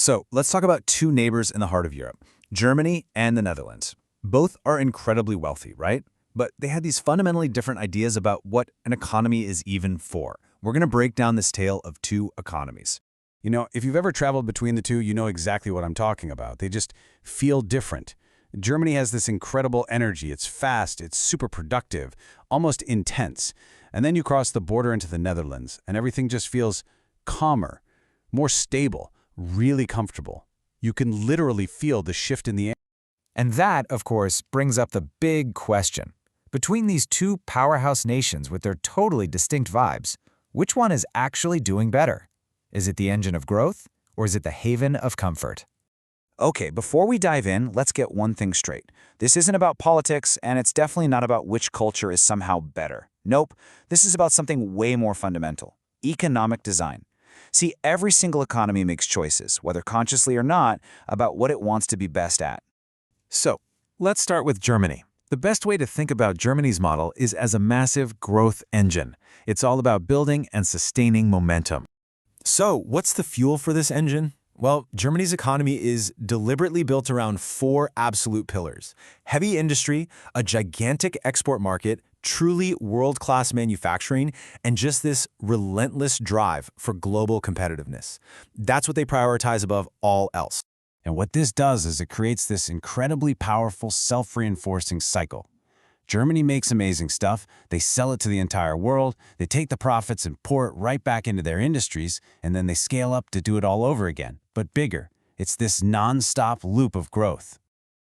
So let's talk about two neighbors in the heart of Europe, Germany and the Netherlands. Both are incredibly wealthy, right? But they had these fundamentally different ideas about what an economy is even for. We're going to break down this tale of two economies. If you've ever traveled between the two, you know exactly what I'm talking about. They just feel different. Germany has this incredible energy. It's fast, it's super productive, almost intense. And then you cross the border into the Netherlands, and everything just feels calmer, more stable, really comfortable. You can literally feel the shift in the air. And that, of course, brings up the big question. Between these two powerhouse nations with their totally distinct vibes, which one is actually doing better? Is it the engine of growth, or is it the haven of comfort? Okay, before we dive in, let's get one thing straight. This isn't about politics, and it's definitely not about which culture is somehow better. Nope, this is about something way more fundamental: economic design. See, every single economy makes choices, whether consciously or not, about what it wants to be best at. So, let's start with Germany. The best way to think about Germany's model is as a massive growth engine. It's all about building and sustaining momentum. So, what's the fuel for this engine? Well, Germany's economy is deliberately built around four absolute pillars: heavy industry, a gigantic export market, truly world-class manufacturing, and just this relentless drive for global competitiveness. That's what they prioritize above all else. And what this does is it creates this incredibly powerful self-reinforcing cycle. Germany makes amazing stuff, they sell it to the entire world, they take the profits and pour it right back into their industries, and then they scale up to do it all over again, but bigger. It's this non-stop loop of growth.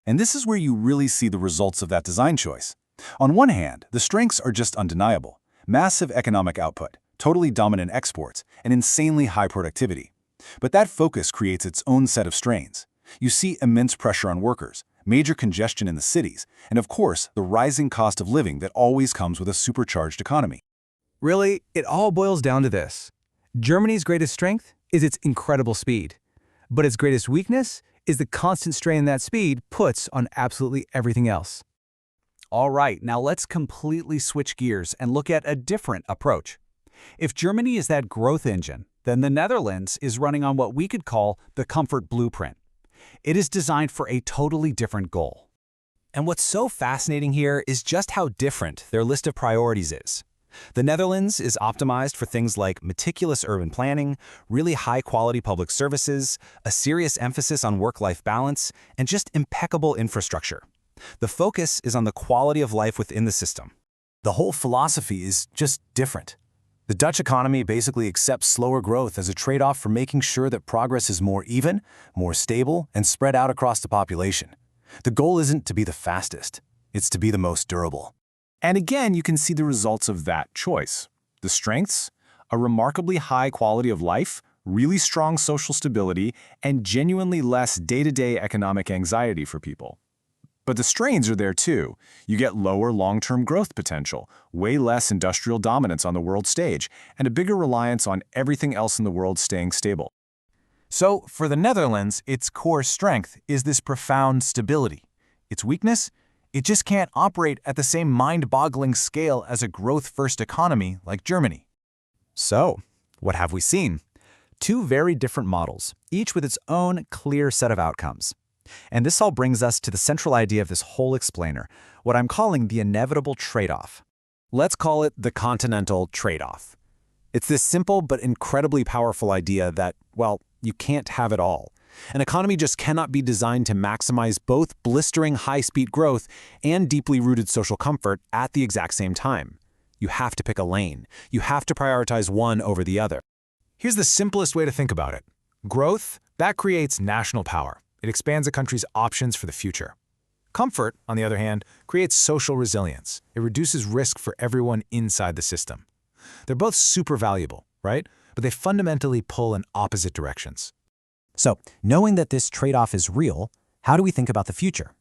And this is where you really see the results of that design choice. On one hand, the strengths are just undeniable: massive economic output, totally dominant exports, and insanely high productivity. But that focus creates its own set of strains. You see immense pressure on workers, major congestion in the cities, and of course, the rising cost of living that always comes with a supercharged economy. Really, it all boils down to this. Germany's greatest strength is its incredible speed. But its greatest weakness is the constant strain that speed puts on absolutely everything else. All right, now let's completely switch gears and look at a different approach. If Germany is that growth engine, then the Netherlands is running on what we could call the comfort blueprint. It is designed for a totally different goal. And what's so fascinating here is just how different their list of priorities is. The Netherlands is optimized for things like meticulous urban planning, really high-quality public services, a serious emphasis on work-life balance, and just impeccable infrastructure. The focus is on the quality of life within the system. The whole philosophy is just different. The Dutch economy basically accepts slower growth as a trade-off for making sure that progress is more even, more stable, and spread out across the population. The goal isn't to be the fastest, it's to be the most durable. And again, you can see the results of that choice. The strengths: a remarkably high quality of life, really strong social stability, and genuinely less day-to-day economic anxiety for people. But the strains are there too. You get lower long-term growth potential, way less industrial dominance on the world stage, and a bigger reliance on everything else in the world staying stable. So, for the Netherlands, its core strength is this profound stability. Its weakness? It just can't operate at the same mind-boggling scale as a growth-first economy like Germany. So, what have we seen? Two very different models, each with its own clear set of outcomes. And this all brings us to the central idea of this whole explainer, what I'm calling the inevitable trade-off. Let's call it the continental trade-off. It's this simple but incredibly powerful idea that, well, you can't have it all. An economy just cannot be designed to maximize both blistering high-speed growth and deeply rooted social comfort at the exact same time. You have to pick a lane. You have to prioritize one over the other. Here's the simplest way to think about it. Growth, that creates national power. It expands a country's options for the future. Comfort, on the other hand, creates social resilience. It reduces risk for everyone inside the system. They're both super valuable, right? But they fundamentally pull in opposite directions. So, knowing that this trade-off is real, how do we think about the future?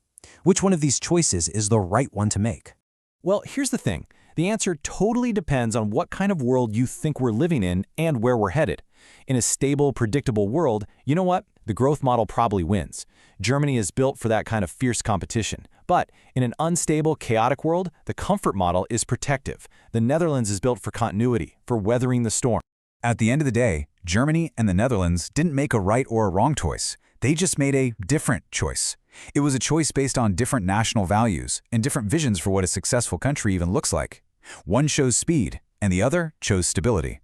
Which one of these choices is the right one to make? Well, here's the thing. The answer totally depends on what kind of world you think we're living in and where we're headed. In a stable, predictable world, you know what? The growth model probably wins. Germany is built for that kind of fierce competition. But in an unstable, chaotic world, the comfort model is protective. The Netherlands is built for continuity, for weathering the storm. At the end of the day, Germany and the Netherlands didn't make a right or a wrong choice. They just made a different choice. It was a choice based on different national values and different visions for what a successful country even looks like. One chose speed, and the other chose stability.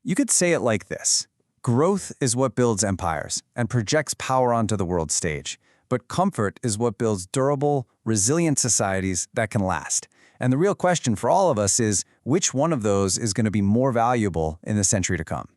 You could say it like this. Growth is what builds empires and projects power onto the world stage. But comfort is what builds durable, resilient societies that can last. And the real question for all of us is, which one of those is going to be more valuable in the century to come?